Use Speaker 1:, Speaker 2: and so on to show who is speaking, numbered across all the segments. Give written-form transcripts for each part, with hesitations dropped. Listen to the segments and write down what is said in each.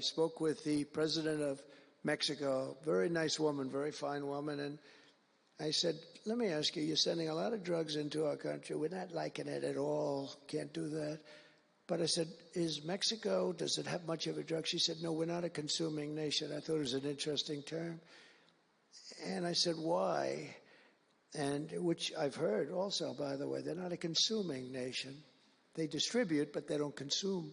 Speaker 1: spoke with the president of Mexico, very nice woman, very fine woman, and I said, let me ask you, you're sending a lot of drugs into our country. We're not liking it at all. Can't do that. But I said, is Mexico, does it have much of a drug? She said, no, we're not a consuming nation. I thought it was an interesting term. And I said, why? And which I've heard also, by the way, they're not a consuming nation. They distribute, but they don't consume.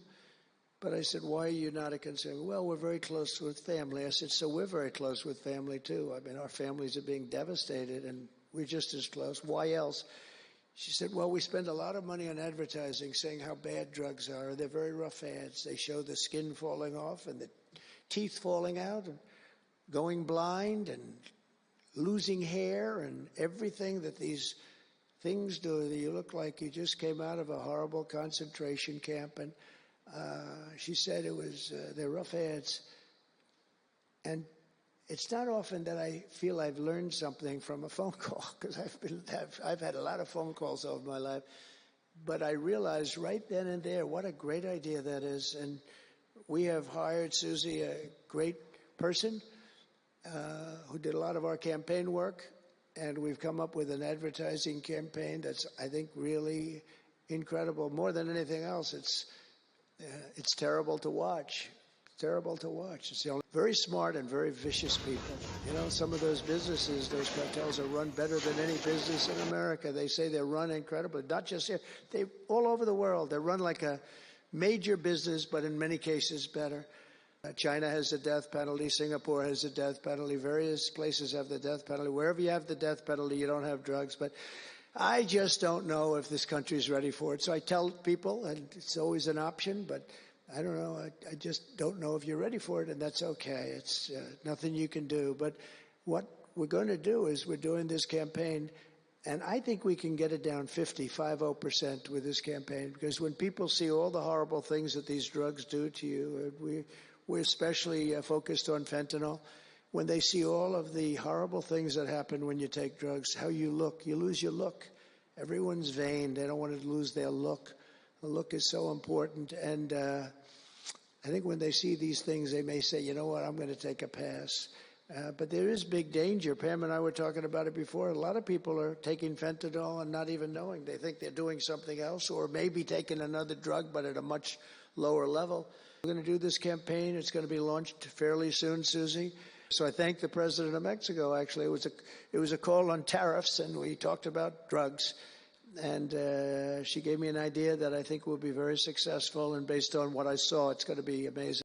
Speaker 1: But I said, why are you not a consumer? Well, we're very close with family. I said, so we're very close with family, too. I mean, our families are being devastated, and we're just as close. Why else? She said, well, we spend a lot of money on advertising saying how bad drugs are. They're very rough ads. They show the skin falling off and the teeth falling out and going blind and losing hair and everything that these things do. You look like you just came out of a horrible concentration camp. And she said it was they're rough ads. And it's not often that I feel I've learned something from a phone call, because I've had a lot of phone calls over my life. But I realized right then and there what a great idea that is. And we have hired Susie, a great person who did a lot of our campaign work. And we've come up with an advertising campaign that's, I think, really incredible. More than anything else, it's terrible to watch. Terrible to watch. It's the only very smart and very vicious people. You know, some of those businesses, those cartels are run better than any business in America. They say they're run incredibly. Not just here, they all over the world. They're run like a major business, but in many cases better. China has the death penalty. Singapore has the death penalty. Various places have the death penalty. Wherever you have the death penalty, you don't have drugs. But I just don't know if this country is ready for it. So I tell people, and it's always an option, but I don't know. I just don't know if you're ready for it, and that's okay. It's nothing you can do. But what we're going to do is we're doing this campaign, and I think we can get it down 50% with this campaign, because when people see all the horrible things that these drugs do to you, we're especially focused on fentanyl. When they see all of the horrible things that happen when you take drugs, how you look, you lose your look. Everyone's vain. They don't want to lose their look. The look is so important. And I think when they see these things, they may say, you know what, I'm going to take a pass. But there is big danger. Pam and I were talking about it before. A lot of people are taking fentanyl and not even knowing. They think they're doing something else, or maybe taking another drug, but at a much lower level. We're going to do this campaign. It's going to be launched fairly soon, Susie. So I thank the president of Mexico. Actually, it was a call on tariffs, and we talked about drugs. And she gave me an idea that I think will be very successful. And based on what I saw, it's going to be amazing.